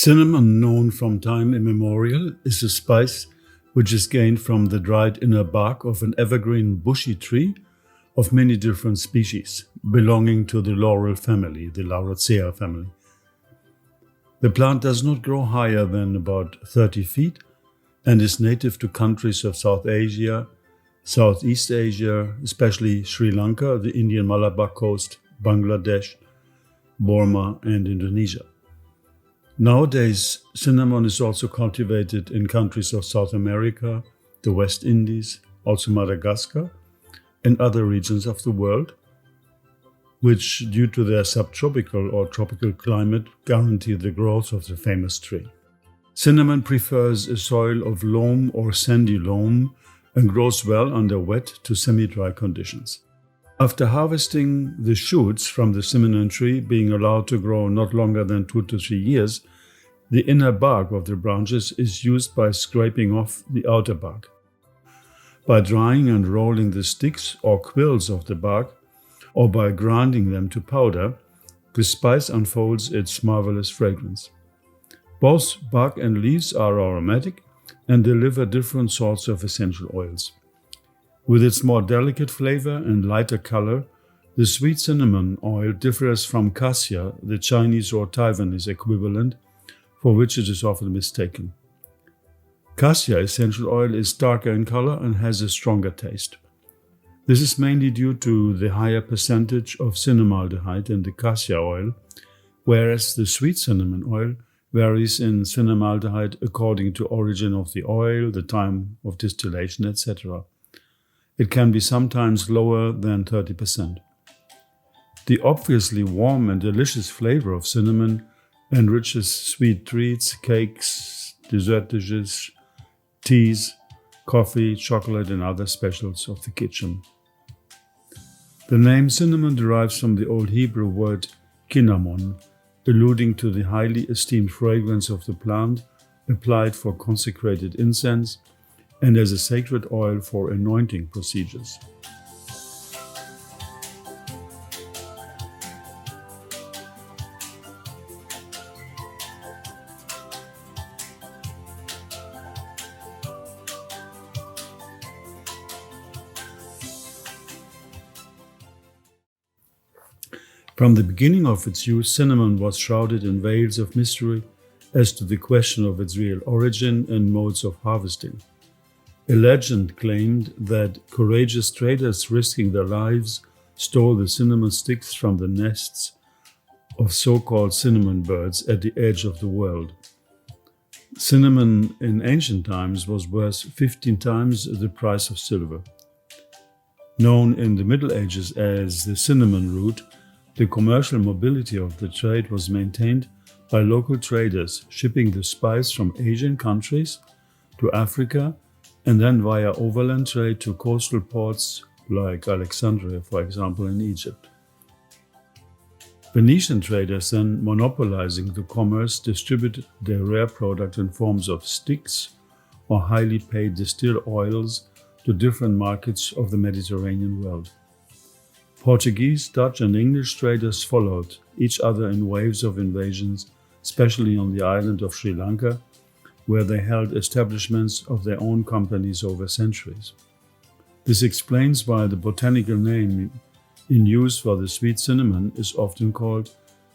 Cinnamon, known from time immemorial, is a spice which is gained from the dried inner bark of an evergreen bushy tree of many different species, belonging to the laurel family, the Lauraceae family. The plant does not grow higher than about 30 feet and is native to countries of South Asia, Southeast Asia, especially Sri Lanka, the Indian Malabar coast, Bangladesh, Burma, and Indonesia. Nowadays, cinnamon is also cultivated in countries of South America, the West Indies, also Madagascar, and other regions of the world, which, due to their subtropical or tropical climate, guarantee the growth of the famous tree. Cinnamon prefers a soil of loam or sandy loam and grows well under wet to semi-dry conditions. After harvesting the shoots from the cinnamon tree being allowed to grow not longer than 2 to 3 years, the inner bark of the branches is used by scraping off the outer bark. By drying and rolling the sticks or quills of the bark, or by grinding them to powder, the spice unfolds its marvelous fragrance. Both bark and leaves are aromatic and deliver different sorts of essential oils. With its more delicate flavor and lighter color, the sweet cinnamon oil differs from Cassia, the Chinese or Taiwanese equivalent, for which it is often mistaken. Cassia essential oil is darker in color and has a stronger taste. This is mainly due to the higher percentage of cinnamaldehyde in the cassia oil, whereas the sweet cinnamon oil varies in cinnamaldehyde according to origin of the oil, the time of distillation, etc. It can be sometimes lower than 30%. The obviously warm and delicious flavor of cinnamon enriches sweet treats, cakes, dessert dishes, teas, coffee, chocolate, and other specials of the kitchen. The name cinnamon derives from the Old Hebrew word cinnamon, alluding to the highly esteemed fragrance of the plant applied for consecrated incense and as a sacred oil for anointing procedures. From the beginning of its use, cinnamon was shrouded in veils of mystery as to the question of its real origin and modes of harvesting. A legend claimed that courageous traders risking their lives stole the cinnamon sticks from the nests of so-called cinnamon birds at the edge of the world. Cinnamon in ancient times was worth 15 times the price of silver. Known in the Middle Ages as the cinnamon route, the commercial mobility of the trade was maintained by local traders shipping the spice from Asian countries to Africa and then via overland trade to coastal ports like Alexandria, for example, in Egypt. Venetian traders then, monopolizing the commerce, distributed their rare product in forms of sticks or highly paid distilled oils to different markets of the Mediterranean world. Portuguese, Dutch, and English traders followed each other in waves of invasions, especially on the island of Sri Lanka, where they held establishments of their own companies over centuries. This explains why the botanical name in use for the sweet cinnamon is often called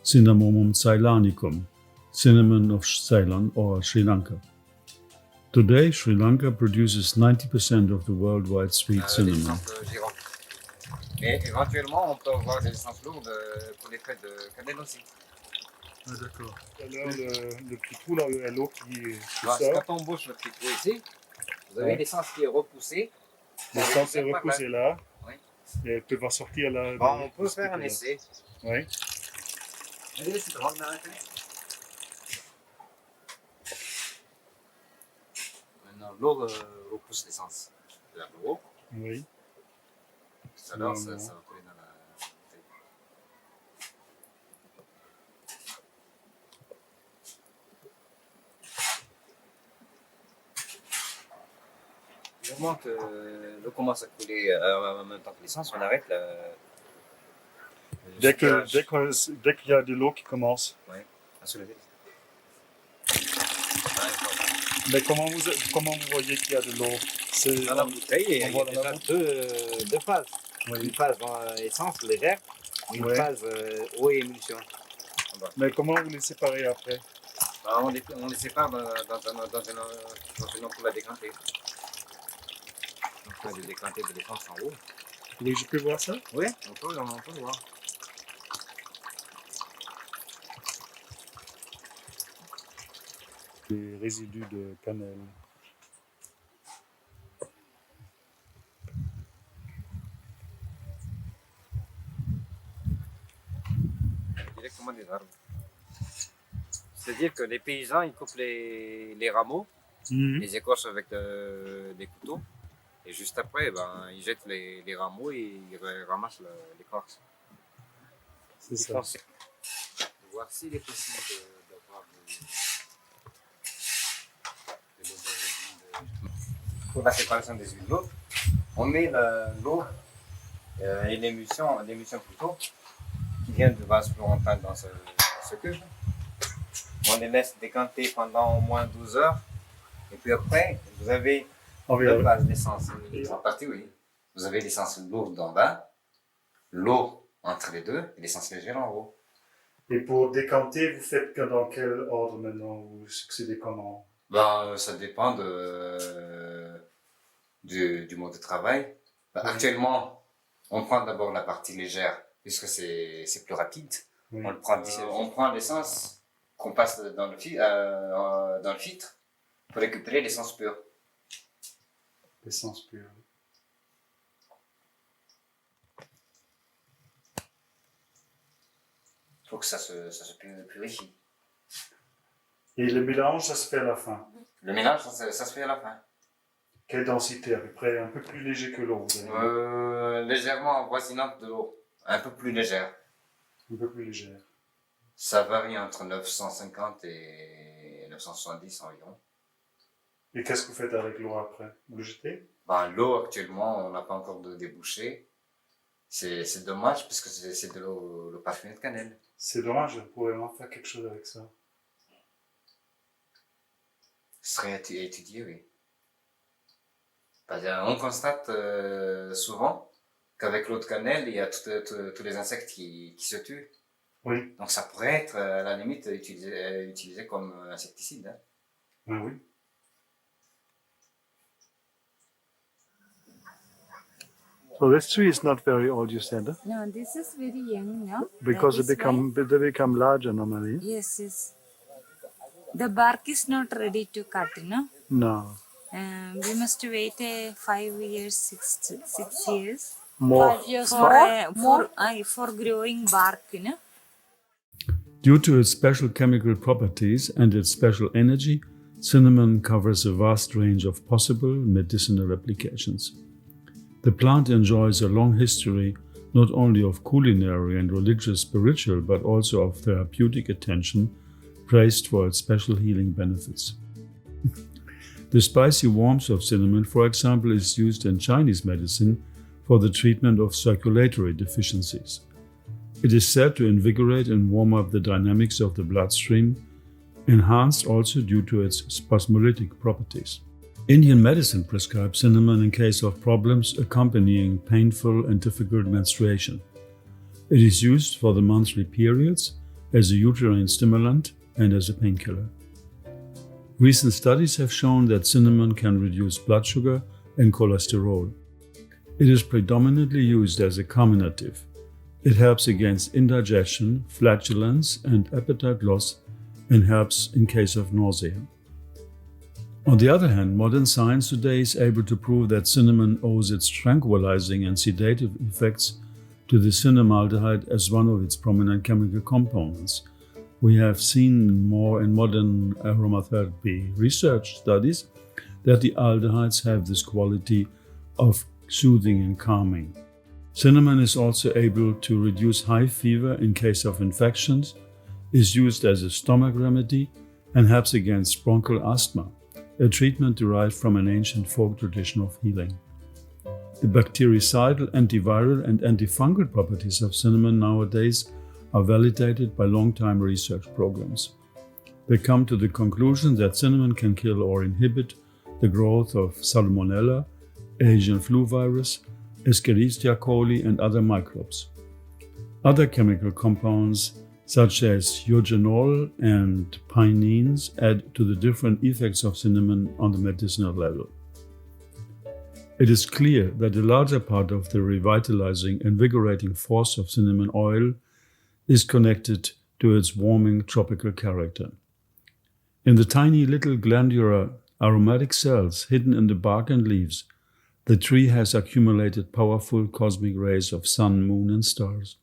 Cinnamomum ceylanicum, cinnamon of Ceylon or Sri Lanka. Today, Sri Lanka produces 90% of the worldwide sweet cinnamon. Mais éventuellement, on peut avoir des essences lourdes pour les fêtes de cannelle aussi. Ah, d'accord. Alors, le pitou, là, il y a l'eau qui Alors, sort. quand on bouche le pitou ici, vous avez l'essence qui est repoussée. L'essence est repoussée là. Oui. Et elle va sortir là. Bon, on peut faire un essai. Oui. Allez, c'est drôle, maintenant, l'eau repousse l'essence vers le haut. Oui. Alors, ça va couler dans la bouteille. Du moment que l'eau commence à couler en même temps que l'essence, on arrête la. Dès qu'il y a de l'eau qui commence. Oui, à soulever. Mais comment vous voyez qu'il y a de l'eau? Dans la bouteille, il y a on voit dans déjà la deux phases. Oui. Une phase dans essence légère, une Ouais. phase eau et émulsion. Mais comment vous les séparez après? Bah, on les sépare dans une ampoule à décanter. On peut décanter de l'essence en haut. Oui, je peux voir ça? Oui, on peut le voir. Les résidus de cannelle. Directement des arbres. C'est-à-dire que les paysans, ils coupent les rameaux, les écorchent avec des couteaux, et juste après, ben, ils jettent les rameaux et ils ramassent l'écorce. C'est Ils ça. font voir s'il est possible d'avoir pour la séparation des huiles lourdes, on met l'eau et l'émulsion plutôt, qui vient du vase florentin dans ce cube. On les laisse décanter pendant au moins 12 heures. Et puis après, vous avez deux bases d'essence. En partie, oui. Vous avez l'essence lourde en bas, l'eau entre les deux et l'essence légère en haut. Et pour décanter, vous faites dans quel ordre maintenant? Vous succédez comment? Ben, ça dépend du mode de travail. Ben, Oui. Actuellement, on prend d'abord la partie légère, puisque c'est plus rapide. Oui. On prend l'essence qu'on passe dans le filtre pour récupérer l'essence pure. L'essence pure. Il faut que ça se purifie. Et le mélange, ça se fait à la fin. Le mélange, ça se fait à la fin. Quelle densité? À peu près un peu plus léger que l'eau, vous avez dit. Légèrement avoisinante de l'eau, un peu plus légère. Un peu plus légère. Ça varie entre 950 et 970 environ. Et qu'est-ce que vous faites avec l'eau après? Vous le jetez? Ben, l'eau, actuellement, on n'a pas encore de débouché. C'est dommage parce que c'est de l'eau parfumée de cannelle. C'est dommage, vous pourrez vraiment faire quelque chose avec ça. Ce serait à étudier, oui. Parce qu'on constate souvent qu'avec l'eau de cannelle, il y a tous les insectes qui se tuent. Oui. Donc ça pourrait être, à la limite, utilisé comme insecticide. Hein. Ben oui. So this tree is not very old, you said, huh? No, this is very young, no? Because That is they become larger normally. Yes, yes. The bark is not ready to cut, no? No. We must wait 5 years, 6 years. More. 5 years for growing bark, no? Due to its special chemical properties and its special energy, cinnamon covers a vast range of possible medicinal applications. The plant enjoys a long history not only of culinary and religious spiritual but also of therapeutic attention, praised for its special healing benefits. The spicy warmth of cinnamon, for example, is used in Chinese medicine for the treatment of circulatory deficiencies. It is said to invigorate and warm up the dynamics of the bloodstream, enhanced also due to its spasmolytic properties. Indian medicine prescribes cinnamon in case of problems accompanying painful and difficult menstruation. It is used for the monthly periods as a uterine stimulant and as a painkiller. Recent studies have shown that cinnamon can reduce blood sugar and cholesterol. It is predominantly used as a carminative. It helps against indigestion, flatulence, and appetite loss, and helps in case of nausea. On the other hand, modern science today is able to prove that cinnamon owes its tranquilizing and sedative effects to the cinnamaldehyde as one of its prominent chemical components. We have seen more in modern aromatherapy research studies that the aldehydes have this quality of soothing and calming. Cinnamon is also able to reduce high fever in case of infections, is used as a stomach remedy, and helps against bronchial asthma, a treatment derived from an ancient folk tradition of healing. The bactericidal, antiviral, and antifungal properties of cinnamon nowadays are validated by long-time research programs. They come to the conclusion that cinnamon can kill or inhibit the growth of Salmonella, Asian flu virus, Escherichia coli, and other microbes. Other chemical compounds such as eugenol and pinene add to the different effects of cinnamon on the medicinal level. It is clear that a larger part of the revitalizing, invigorating force of cinnamon oil is connected to its warming tropical character. In the tiny little glandular aromatic cells hidden in the bark and leaves, the tree has accumulated powerful cosmic rays of sun, moon, and stars.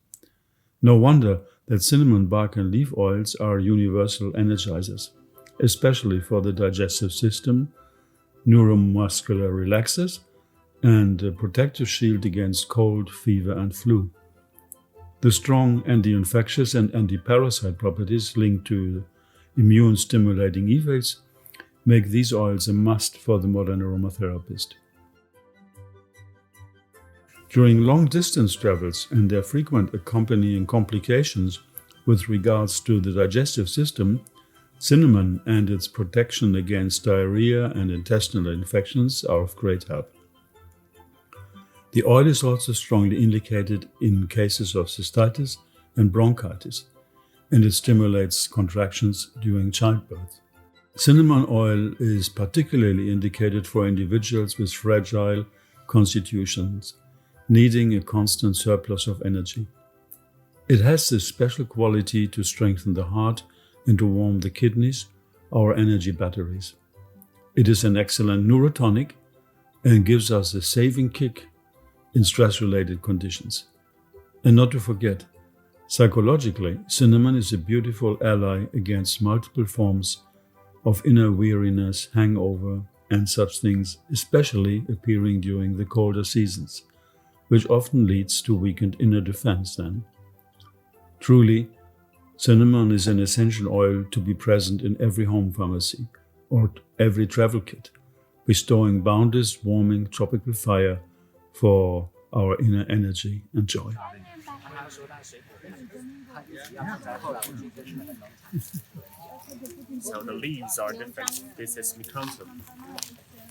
No wonder that cinnamon bark and leaf oils are universal energizers, especially for the digestive system, neuromuscular relaxers, and a protective shield against cold, fever, and flu. The strong anti-infectious and anti-parasite properties linked to immune-stimulating effects make these oils a must for the modern aromatherapist. During long-distance travels and their frequent accompanying complications with regards to the digestive system, cinnamon and its protection against diarrhea and intestinal infections are of great help. The oil is also strongly indicated in cases of cystitis and bronchitis, and it stimulates contractions during childbirth. Cinnamon oil is particularly indicated for individuals with fragile constitutions, needing a constant surplus of energy. It has this special quality to strengthen the heart and to warm the kidneys, our energy batteries. It is an excellent neurotonic and gives us a saving kick in stress-related conditions. And not to forget, psychologically, cinnamon is a beautiful ally against multiple forms of inner weariness, hangover, and such things, especially appearing during the colder seasons, which often leads to weakened inner defense then. Truly, cinnamon is an essential oil to be present in every home pharmacy or every travel kit, bestowing boundless, warming tropical fire for our inner energy and joy. So the leaves are different. This is Micanthrop.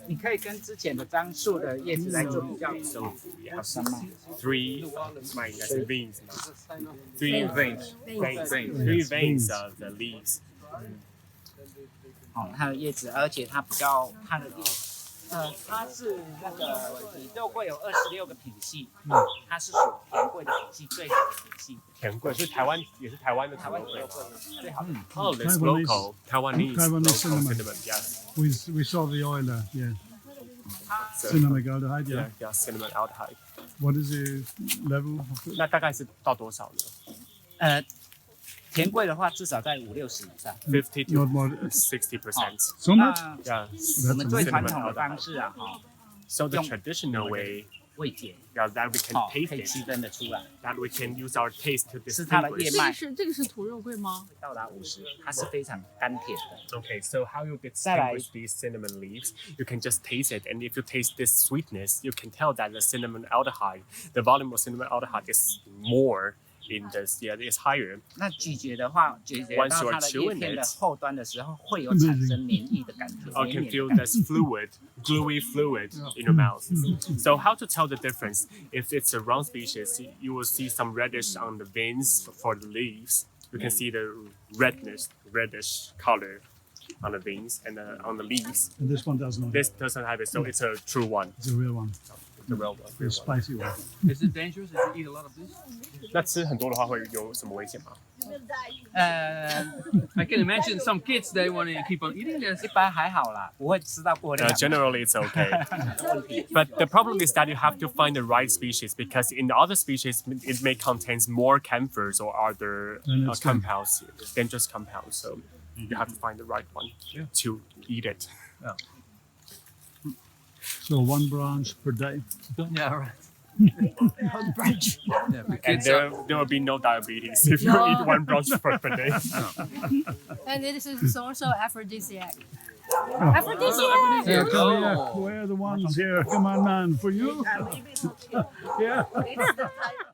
你可以跟之前的樟树的叶子来做比较。 So we have three, veins now. Three veins of the leaves. 哦，它的叶子，而且它比较它的叶，它是那个以肉桂有26个品系，它是属甜桂的品系最好的品系。甜桂是台湾的台湾的肉桂最好的。Oh, it's local Taiwanese local cinnamon. Yes. We saw the oil there, yeah. Cinnamaldehyde, yeah. Yeah, cinnamon aldehyde. What is the level of it? 那大概是到多少呢？甜桂的话，至少在50-60以上。50 Not more. to 60%. So much? Yeah. 我们最传统的方式啊，哈， So the traditional way, 味碱， yeah, that we can 好， taste 可以区 it, 分得出来， that we can use our taste to 是它的叶 distinguish. 脉这个是土肉桂吗？到达50，它是非常甘甜的。 Okay, so how you distinguish these cinnamon leaves? You can just taste it, and if you taste this sweetness, you can tell that the cinnamon aldehyde, the volume of cinnamon aldehyde is more in this, yeah, it's higher. 那咀嚼的话，咀嚼 Once 到 you are 它的叶 chewing 片的 it 后端的时候，会有产生黏液的感觉， Or 黏 can 黏 feel 的感觉。 this fluid, gluey fluid in your mouth. So how to tell the difference? If it's a round species, you will see some reddish on the veins for the leaves. You can see the reddish color on the veins and on the leaves. And this one doesn't. This doesn't have it, so it's a true one. It's a real one. The real one. The spicy one. Is it dangerous if you eat a lot of this? 那吃很多的话会有什么危险吗？ I can imagine some kids they want to keep on eating this. 一般还好啦，不会吃到过量。 Generally, it's okay. But the problem is that you have to find the right species because in the other species, it may contain more camphors or other compounds, dangerous compounds. So you have to find the right one to eat it. So one branch per day. Yeah, right. Yeah, for And kids there will be no diabetes if you eat one branch per day. And this is also aphrodisiac. Aphrodisiac. Yeah, come here. Oh. We're the ones here. Come on, man. For you. Yeah. It's the type